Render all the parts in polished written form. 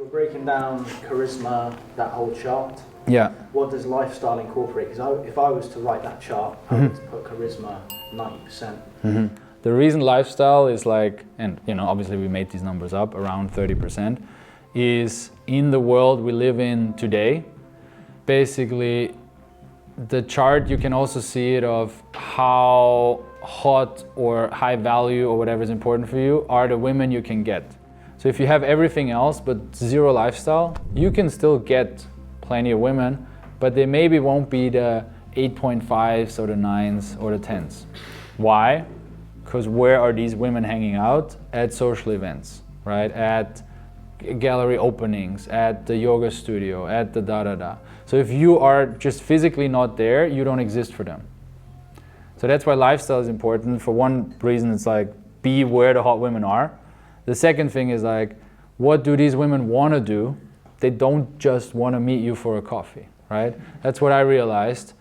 we're breaking down charisma, that whole chart. Yeah. What does lifestyle incorporate? Because if I was to write that chart, I would put charisma 90%. The reason lifestyle is like, and obviously we made these numbers up, around 30%, is in the world we live in today. Basically, the chart, you can also see it of how hot or high value or whatever is important for you are the women you can get. So if you have everything else but zero lifestyle, you can still get plenty of women, but they maybe won't be the 8.5s or the 9s or the 10s. Why? Because where are these women hanging out? At social events, right? At gallery openings, at the yoga studio, at the da-da-da. So if you are just physically not there, you don't exist for them. So that's why lifestyle is important. For one reason, it's like, be where the hot women are. The second thing is like, what do these women want to do? They don't just want to meet you for a coffee, right? That's what I realized.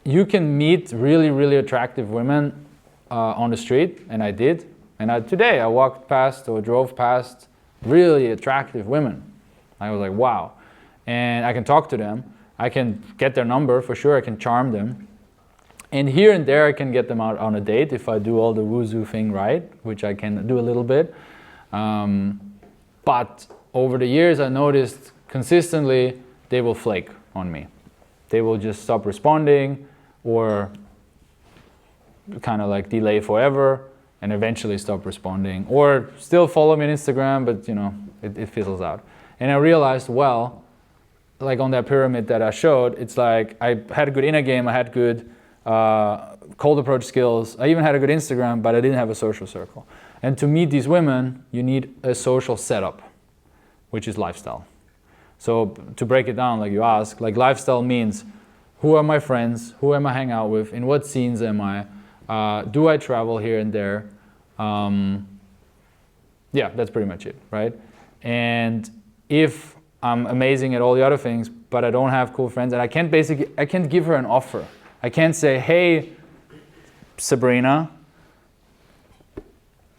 You can meet really, really attractive women on the street, and I did. And today I walked past or drove past really attractive women. I was like, wow. And I can talk to them. I can get their number for sure. I can charm them. And here and there I can get them out on a date if I do all the woo-zoo thing right, which I can do a little bit. But over the years I noticed consistently they will flake on me. They will just stop responding or kind of like delay forever and eventually stop responding, or still follow me on Instagram, but it fizzles out. And I realized, well, like on that pyramid that I showed, it's like I had a good inner game, I had good cold approach skills, I even had a good Instagram, but I didn't have a social circle. And to meet these women, you need a social setup, which is lifestyle. So to break it down, like you ask, like lifestyle means, who are my friends? Who am I hanging out with? In what scenes am I? Do I travel here and there? Yeah, that's pretty much it, right? And if I'm amazing at all the other things, but I don't have cool friends, and I can't give her an offer. I can't say, hey, Sabrina,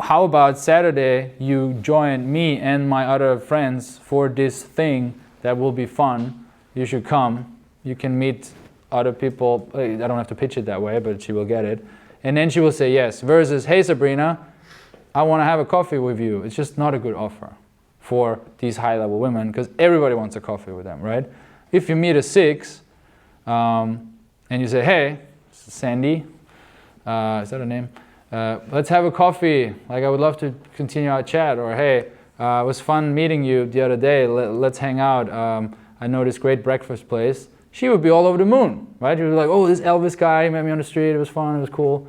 how about Saturday you join me and my other friends for this thing that will be fun. You should come. You can meet other people. I don't have to pitch it that way, but she will get it. And then she will say yes. Versus, hey Sabrina, I want to have a coffee with you. It's just not a good offer for these high-level women because everybody wants a coffee with them, right? If you meet a 6 and you say, hey, Sandy, is that her name? Let's have a coffee. Like, I would love to continue our chat. Or, hey, it was fun meeting you the other day. Let's hang out. I know this great breakfast place. She would be all over the moon, right? She would be like, oh, this Elvis guy met me on the street. It was fun. It was cool.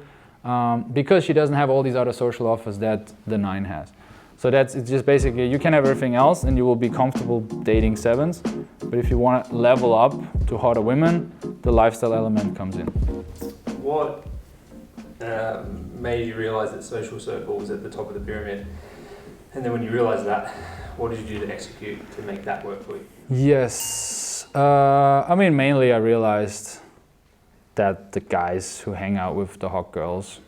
Because she doesn't have all these other social offers that the 9 has. So it's just basically, you can have everything else and you will be comfortable dating 7s. But if you want to level up to hotter women, the lifestyle element comes in. What made you realize that social circle was at the top of the pyramid? And then when you realized that, what did you do to execute to make that work for you? Yes. Mainly I realized that the guys who hang out with the hot girls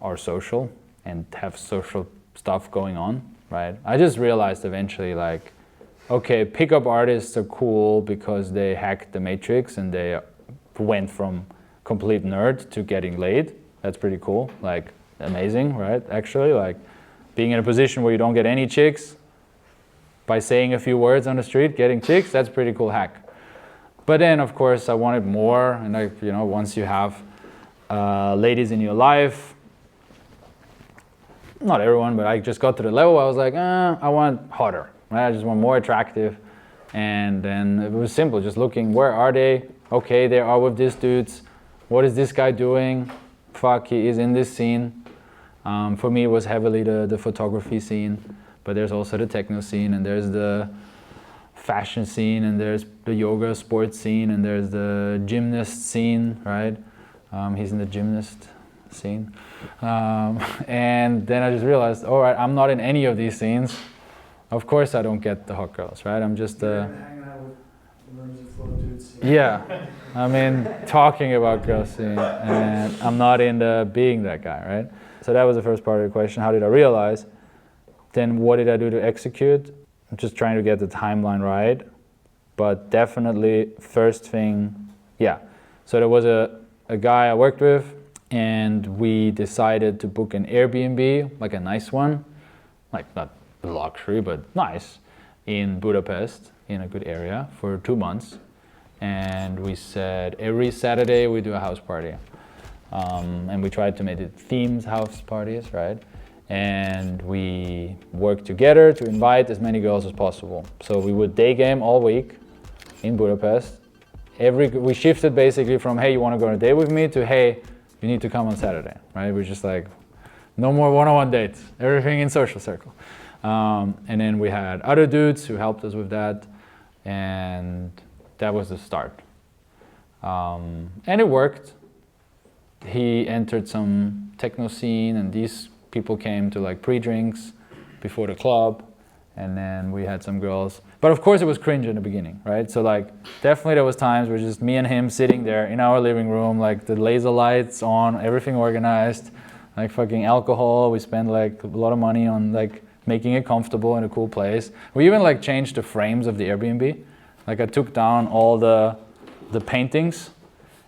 are social and have social stuff going on, right? I just realized eventually, like, okay, pickup artists are cool because they hacked the matrix and they went from complete nerd to getting laid. That's pretty cool, like amazing, right? Actually, like being in a position where you don't get any chicks by saying a few words on the street, getting chicks, that's a pretty cool hack. But then, of course, I wanted more, and once you have ladies in your life, not everyone, but I just got to the level where I was like, I want hotter, right? I just want more attractive. And then it was simple, just looking, where are they? Okay, they are with these dudes. What is this guy doing? Fuck, he is in this scene. For me, it was heavily the photography scene, but there's also the techno scene, and there's the fashion scene, and there's the yoga sports scene, and there's the gymnast scene, right? He's in the gymnast scene. And then I just realized, all right, I'm not in any of these scenes. Of course I don't get the hot girls, right? I'm just hanging out with rooms full of dudes. Yeah, talking about girls scene, and I'm not in the being that guy, right? So that was the first part of the question. How did I realize? Then what did I do to execute? I'm just trying to get the timeline right, but definitely first thing, yeah. So there was a guy I worked with, and we decided to book an Airbnb, like a nice one, like not luxury, but nice, in Budapest, in a good area for 2 months. And we said every Saturday we do a house party. And we tried to make it themed house parties, right? And we worked together to invite as many girls as possible. So we would day game all week in Budapest. We shifted basically from, hey, you want to go on a date with me, to, hey, you need to come on Saturday, right? We're just like, no more one-on-one dates, everything in social circle. And then we had other dudes who helped us with that, and that was the start. And it worked. He entered some techno scene, and these people came to like pre-drinks before the club, and then we had some girls. But of course it was cringe in the beginning, right? So like definitely there was times where just me and him sitting there in our living room, like the laser lights on, everything organized, like fucking alcohol. We spent like a lot of money on like making it comfortable in a cool place. We even like changed the frames of the Airbnb. Like I took down all the paintings,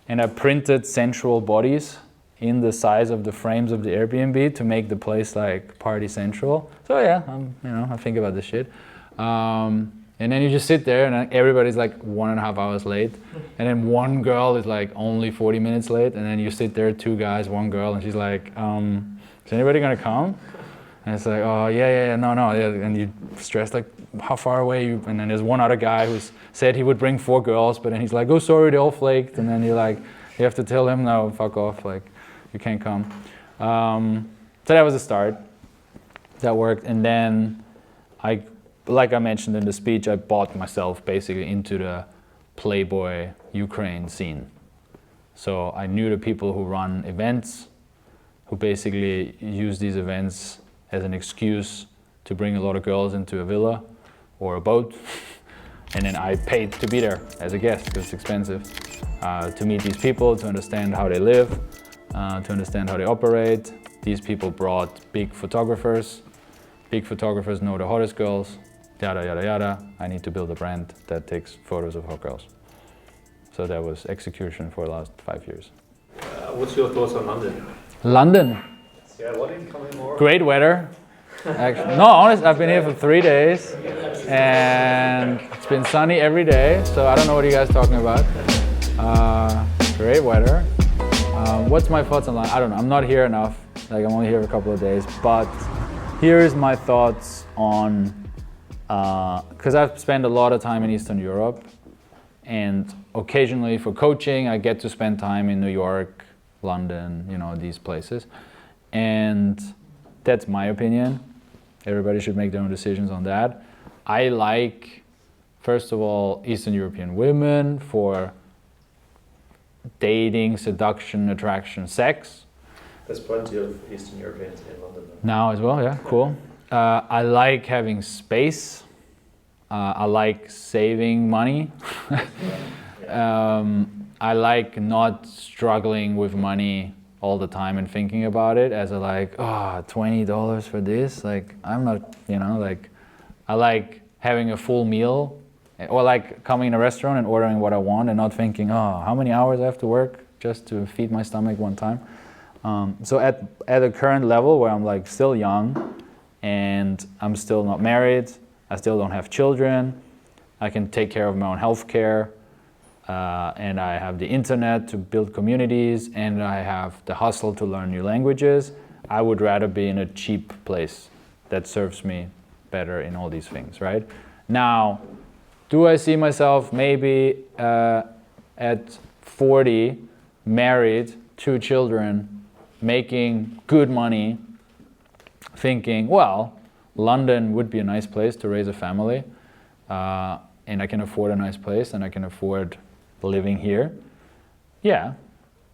and I printed sensual bodies in the size of the frames of the Airbnb to make the place like party central. So yeah, I think about this shit. And then you just sit there, and everybody's like 1.5 hours late, and then one girl is like only 40 minutes late, and then you sit there, 2 guys, 1 girl, and she's like, is anybody gonna come? And it's like, oh yeah, no, yeah. And you stress like, how far away you? And then there's one other guy who said he would bring 4 girls, but then he's like, oh sorry, they all flaked. And then you have to tell him, no, fuck off, like you can't come. So that was the start. That worked, and then like I mentioned in the speech, I bought myself basically into the Playboy Ukraine scene. So I knew the people who run events, who basically use these events as an excuse to bring a lot of girls into a villa or a boat. And then I paid to be there as a guest because it's expensive, to meet these people, to understand how they live, to understand how they operate. These people brought big photographers. Big photographers know the hottest girls, yada, yada, yada. I need to build a brand that takes photos of hot girls. So that was execution for the last 5 years. What's your thoughts on London? London. Yeah, what didn't come in more? Great weather. Actually, no, honest, I've been here for 3 days, and it's been sunny every day, so I don't know what you guys are talking about. Great weather. What's my thoughts on London? I don't know, I'm not here enough. Like, I'm only here a couple of days, but here's my thoughts on, because I've spent a lot of time in Eastern Europe, and occasionally for coaching, I get to spend time in New York, London, these places. And that's my opinion. Everybody should make their own decisions on that. I like, first of all, Eastern European women for dating, seduction, attraction, sex. There's plenty of Eastern Europeans in London though. Now as well, yeah, cool. I like having space. I like saving money. I like not struggling with money all the time and thinking about it as $20 for this. Like, I'm not, I like having a full meal, or like coming in a restaurant and ordering what I want and not thinking, how many hours I have to work just to feed my stomach one time. So at a current level where I'm like still young and I'm still not married, I still don't have children, I can take care of my own health care, and I have the internet to build communities, and I have the hustle to learn new languages. I would rather be in a cheap place that serves me better in all these things, right? Now, do I see myself maybe at 40, married, 2 children, making good money, thinking, well, London would be a nice place to raise a family, and I can afford a nice place, and I can afford living here. Yeah,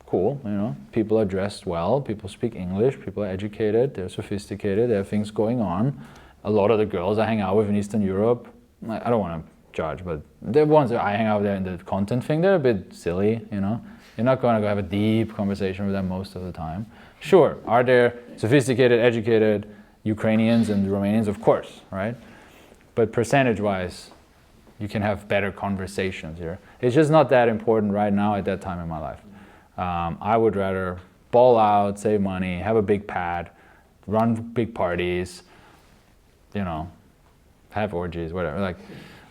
cool, people are dressed well, people speak English, people are educated, they're sophisticated, they have things going on. A lot of the girls I hang out with in Eastern Europe, I don't want to judge, but the ones that I hang out with in the content thing, they're a bit silly, You're not going to go have a deep conversation with them most of the time. Sure, are there sophisticated, educated Ukrainians and Romanians? Of course, right? but percentage-wise, you can have better conversations here. It's just not that important right now at that time in my life. I would rather ball out, save money, have a big pad, run big parties, you know, have orgies, whatever. Like,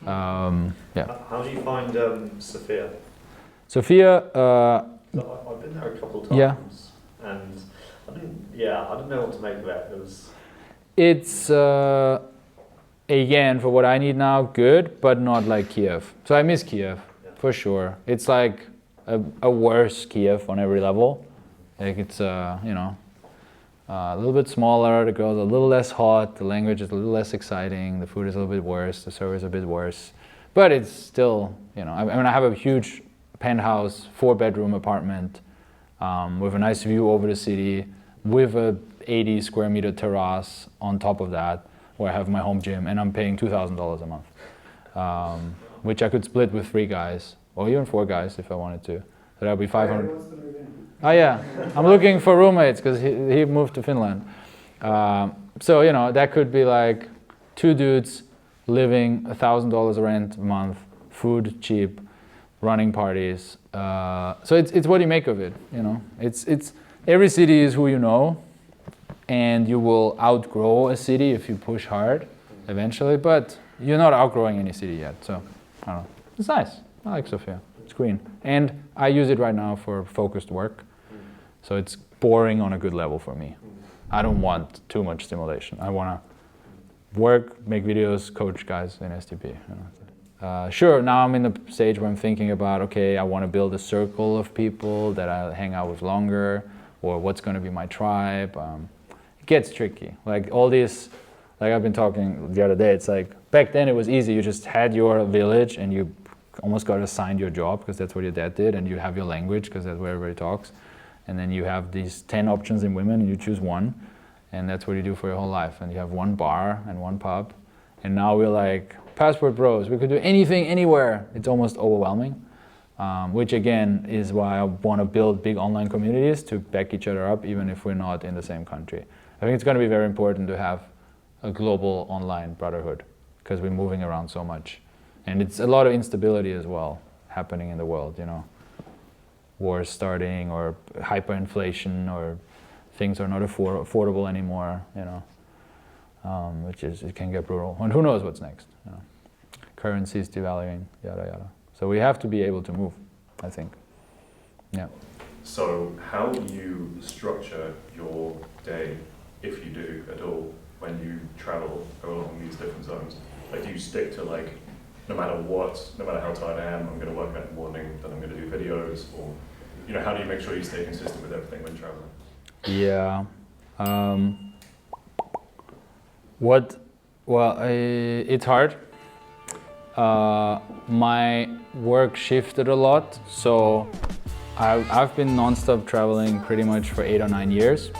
yeah. How do you find Sofia? Sofia, I've been there a couple of times, yeah. And I didn't know what to make of it. It's again, for what I need now, good, but not like Kiev. So I miss Kiev, for sure. It's like a worse Kiev on every level. Like it's, you know, a little bit smaller, the girls are a little less hot, the language is a little less exciting, the food is a little bit worse, the service is a bit worse. But it's still, you know, I mean, I have a huge penthouse, 4-bedroom apartment with a nice view over the city, with a 80 square meter terrace on top of that, where I have my home gym, and I'm paying $2,000 a month, which I could split with 3 guys, or even 4 guys if I wanted to. So that would be 500. Oh yeah, I'm looking for roommates because he moved to Finland. So, you know, that could be like 2 dudes living $1,000 rent a month, food cheap, running parties. So it's what you make of it, you know. It's every city is who you know, and you will outgrow a city if you push hard eventually, but you're not outgrowing any city yet. So I don't know. It's nice. I like Sofia. It's green. And I use it right now for focused work. So it's boring on a good level for me. I don't want too much stimulation. I want to work, make videos, coach guys in STP. You know. Sure, now I'm in the stage where I'm thinking about, okay, I want to build a circle of people that I'll hang out with longer, or what's going to be my tribe. It gets tricky. Like all these, like I've been talking the other day, it's like, back then it was easy. You just had your village and you almost got assigned your job because that's what your dad did, and you have your language because that's where everybody talks. And then you have these 10 options in women and you choose one, and that's what you do for your whole life. And you have one bar and one pub. And now we're like passport bros. We could do anything, anywhere. It's almost overwhelming, which again is why I want to build big online communities to back each other up, even if we're not in the same country. I think it's going to be very important to have a global online brotherhood because we're moving around so much. And it's a lot of instability as well happening in the world, you know. Wars starting, or hyperinflation, or things are not affordable anymore, you know, it can get brutal. And who knows what's next, you know. Currencies devaluing, yada yada. So we have to be able to move, I think. Yeah. So how do you structure your day, if you do at all, when you travel along these different zones? Like, do you stick to like, no matter what, no matter how tired I am, I'm going to work out in the morning, then I'm going to do videos, or, you know, how do you make sure you stay consistent with everything when traveling? Yeah. It's hard. My work shifted a lot, so I've been non-stop traveling pretty much for 8 or 9 years.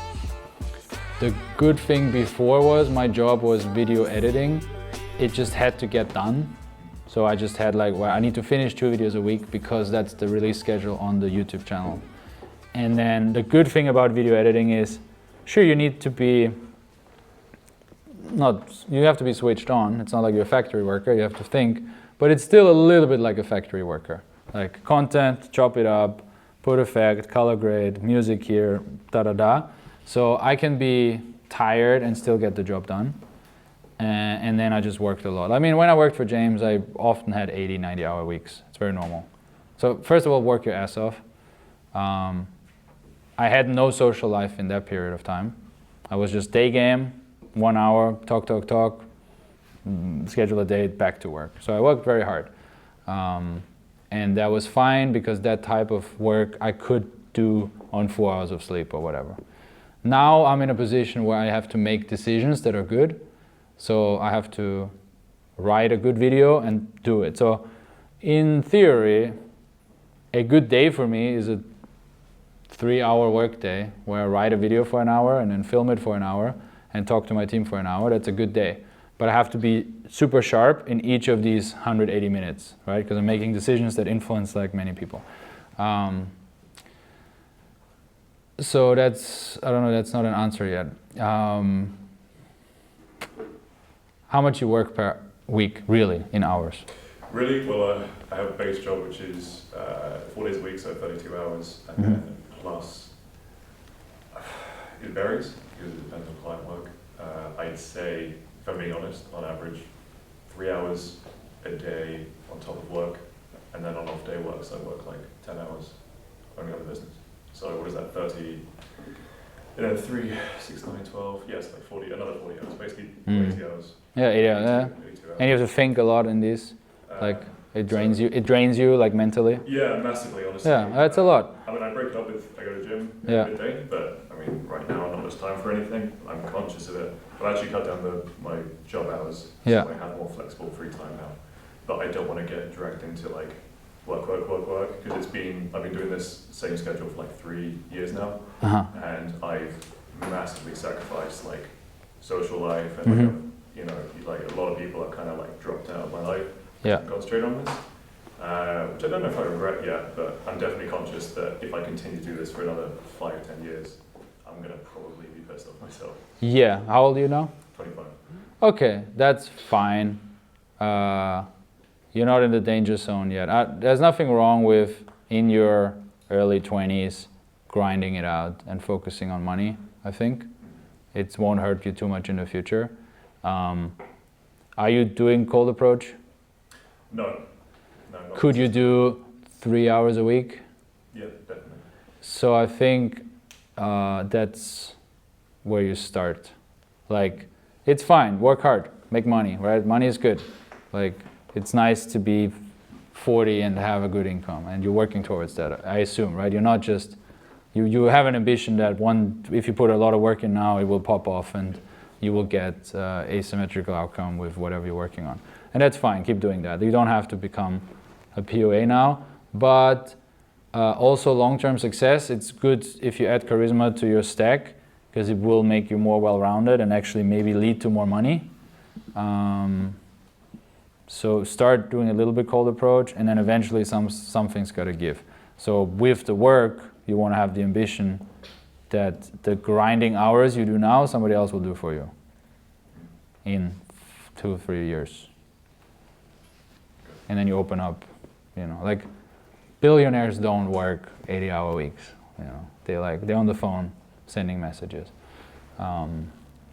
The good thing before was my job was video editing. It just had to get done. So I just had like, well, I need to finish 2 videos a week because that's the release schedule on the YouTube channel. And then the good thing about video editing is, sure, you need to be, you have to be switched on. It's not like you're a factory worker, you have to think, but it's still a little bit like a factory worker. Like content, chop it up, put effect, color grade, music here, da-da-da. So I can be tired and still get the job done. And then I just worked a lot. I mean, when I worked for James, I often had 80, 90-hour weeks. It's very normal. So first of all, work your ass off. I had no social life in that period of time. I was just day game, 1 hour, talk, schedule a date, back to work. So I worked very hard. And that was fine because that type of work I could do on 4 hours of sleep or whatever. Now I'm in a position where I have to make decisions that are good. So I have to write a good video and do it. So in theory, a good day for me is a 3-hour work day where I write a video for an hour and then film it for an hour and talk to my team for an hour. That's a good day. But I have to be super sharp in each of these 180 minutes, right? Because I'm making decisions that influence like many people. So that's, I don't know, that's not an answer yet. How much you work per week, really, in hours? Really? Well, I have a base job which is 4 days a week, so 32 hours, and Mhm. then plus, it varies because it depends on client work. I'd say, if I'm being honest, on average, 3 hours a day on top of work, and then on off day works, I work like 10 hours only on the business. So what is that, 30, 3, 6, 9, 12, yes, like 40, another 40 hours, basically 80 hours. Yeah, 82 yeah. hours. And you have to think a lot in this. Like it drains you. It drains you like mentally. Yeah, massively, honestly. Yeah, that's a lot. I mean, I break it up with, I go to the gym Yeah. midday, but I mean, right now, not much time for anything. I'm conscious of it. I've actually cut down my job hours, Yeah. so I have more flexible free time now. But I don't want to get dragged into like work, because I've been doing this same schedule for like 3 years now, Uh-huh. and I've massively sacrificed like social life and Mhm. like, you know, like a lot of people have kind of like dropped out of my life. Yeah. Concentrate on this, which I don't know if I regret yet, but I'm definitely conscious that if I continue to do this for another 5, 10 years, I'm gonna probably be pissed off myself. Yeah. How old are you now? 25. Okay, that's fine. You're not in the danger zone yet. There's nothing wrong with in your early 20s grinding it out and focusing on money. I think it won't hurt you too much in the future. Are you doing cold approach? No, not Could you do 3 hours a week? Yeah, definitely. So I think that's where you start. Like, it's fine, work hard, make money, right? Money is good. Like, it's nice to be 40 and have a good income, and you're working towards that, I assume, right? You're not just, you have an ambition that if you put a lot of work in now, it will pop off and you will get asymmetrical outcome with whatever you're working on. And that's fine, keep doing that. You don't have to become a POA now, but also long-term success, it's good if you add charisma to your stack, because it will make you more well-rounded and actually maybe lead to more money. So start doing a little bit cold approach, and then eventually something's got to give. So with the work, you want to have the ambition that the grinding hours you do now, somebody else will do for you in 2 or 3 years. And then you open up, you know, like billionaires don't work 80-hour weeks. You know, they're on the phone sending messages.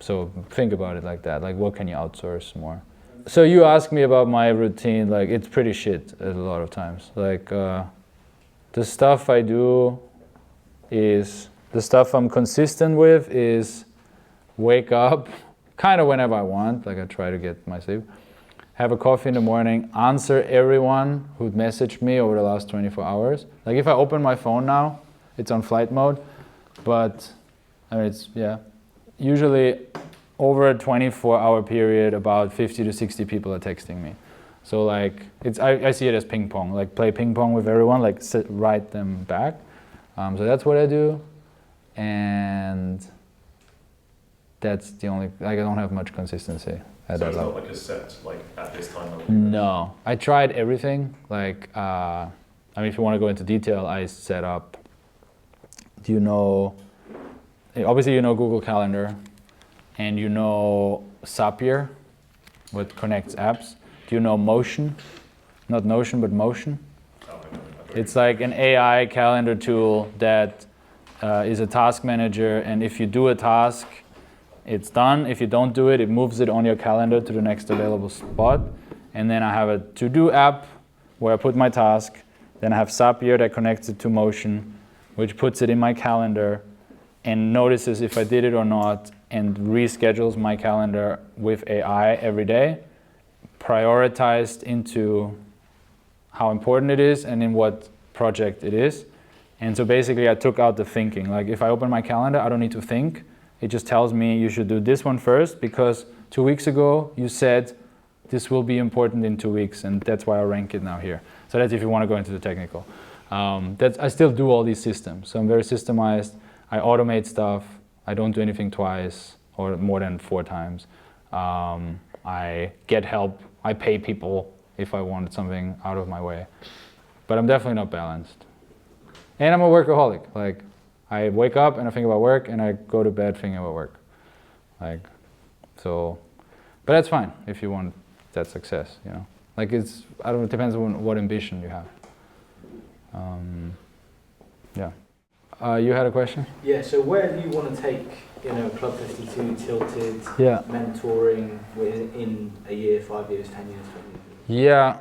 So think about it like that. Like, what can you outsource more? So you ask me about my routine. Like, it's pretty shit a lot of times. Like, the stuff I do is the stuff I'm consistent with is wake up kind of whenever I want. Like, I try to get my sleep. Have a coffee in the morning, answer everyone who'd messaged me over the last 24 hours. Like, if I open my phone now, it's on flight mode, but I mean, usually over a 24-hour period, about 50 to 60 people are texting me. So like, I see it as ping pong, like play ping pong with everyone, like write them back. So that's what I do, and that's the only, like, I don't have much consistency. So it's not like a set, like at this time? No, I tried everything. Like, I mean, if you want to go into detail, I set up, obviously you know Google Calendar, and you know Zapier, what connects apps. Do you know Motion? Not Notion, but Motion. Oh, I know. It's like an AI calendar tool that is a task manager, and if you do a task, it's done. If you don't do it, it moves it on your calendar to the next available spot. And then I have a to-do app where I put my task. Then I have Zapier that connects it to Motion, which puts it in my calendar and notices if I did it or not, and reschedules my calendar with AI every day, prioritized into how important it is and in what project it is. And so basically I took out the thinking. Like, if I open my calendar, I don't need to think. It just tells me you should do this one first because 2 weeks ago you said this will be important in 2 weeks, and that's why I rank it now here. So that's if you want to go into the technical. I still do all these systems. So I'm very systemized. I automate stuff. I don't do anything twice or more than 4 times. I get help. I pay people if I want something out of my way. But I'm definitely not balanced. And I'm a workaholic. Like, I wake up and I think about work, and I go to bed thinking about work. Like, so, but that's fine if you want that's success, you know. Like it's, I don't know, it depends on what ambition you have. Yeah. You had a question? Yeah, so where do you want to take, you know, Club 52, Tilted, Yeah. mentoring in a year, 5 years, 10 years, 20 years? Yeah,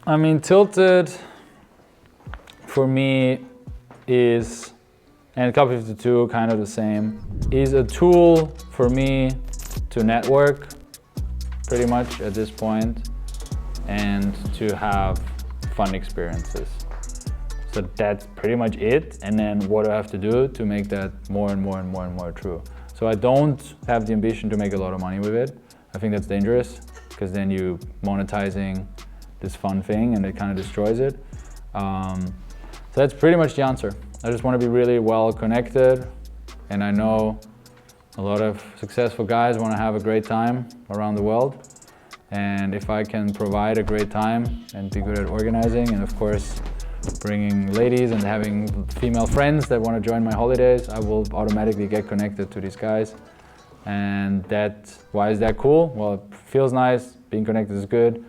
I mean, Tilted for me is, and Club 52 kind of the same, is a tool for me to network pretty much at this point and to have fun experiences. So that's pretty much it. And then what do I have to do to make that more and more and more and more true? So I don't have the ambition to make a lot of money with it. I think that's dangerous because then you monetizing this fun thing and it kind of destroys it. So that's pretty much the answer. I just want to be really well connected, and I know a lot of successful guys want to have a great time around the world. And if I can provide a great time and be good at organizing, and of course bringing ladies and having female friends that want to join my holidays, I will automatically get connected to these guys. And why is that cool? Well, it feels nice, being connected is good.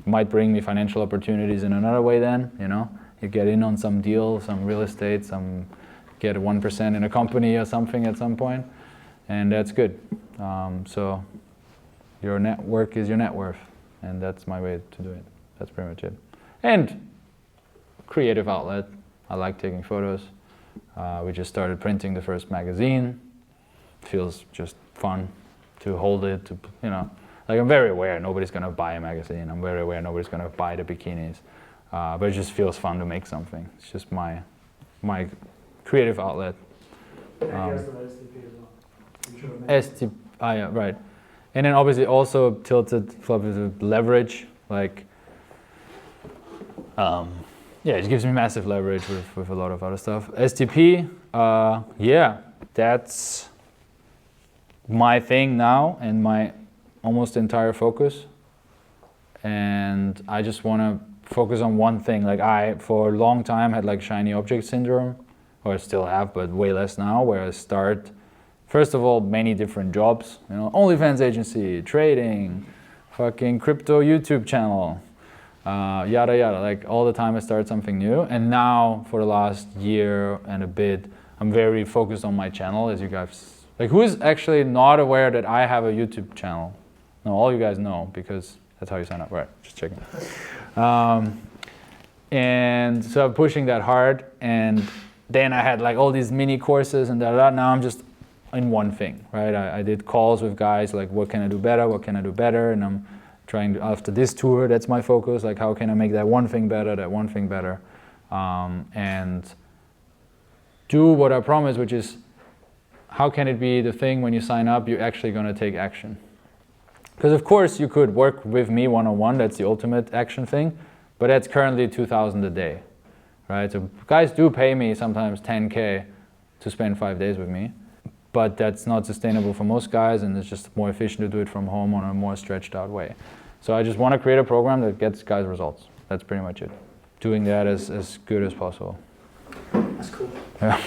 Might bring me financial opportunities in another way then, you know. You get in on some deal, some real estate, get 1% in a company or something at some point, and that's good. So your network is your net worth, and that's my way to do it. That's pretty much it. And creative outlet. I like taking photos. We just started printing the first magazine. Feels just fun to hold it, to, you know. Like, I'm very aware nobody's gonna buy a magazine. I'm very aware nobody's gonna buy the bikinis. But it just feels fun to make something. It's just my creative outlet. STP, yeah, right. And then obviously also Tilted Club is a leverage. Like, yeah, it gives me massive leverage with a lot of other stuff. STP, yeah, that's my thing now and my almost entire focus. And I just want to focus on one thing. Like, I, for a long time, had like shiny object syndrome, or I still have, but way less now, where I start, first of all, many different jobs, you know, OnlyFans agency, trading, fucking crypto YouTube channel, yada yada, like all the time I start something new. And now for the last year and a bit, I'm very focused on my channel, as you guys, like, who's actually not aware that I have a YouTube channel? No, all you guys know, because that's how you sign up, right? Just checking. And so I'm pushing that hard, and then I had like all these mini courses and da. Now I'm just in one thing, right? I did calls with guys like, what can I do better? What can I do better? And I'm trying to, after this tour, that's my focus. Like, how can I make that one thing better? That one thing better, and do what I promised, which is, how can it be the thing when you sign up, you're actually going to take action? Because of course you could work with me one-on-one, that's the ultimate action thing, but that's currently $2,000 a day, right? So guys do pay me sometimes 10K to spend 5 days with me, but that's not sustainable for most guys, and it's just more efficient to do it from home on a more stretched out way. So I just want to create a program that gets guys results. That's pretty much it. Doing that as good as possible. That's cool. Yeah.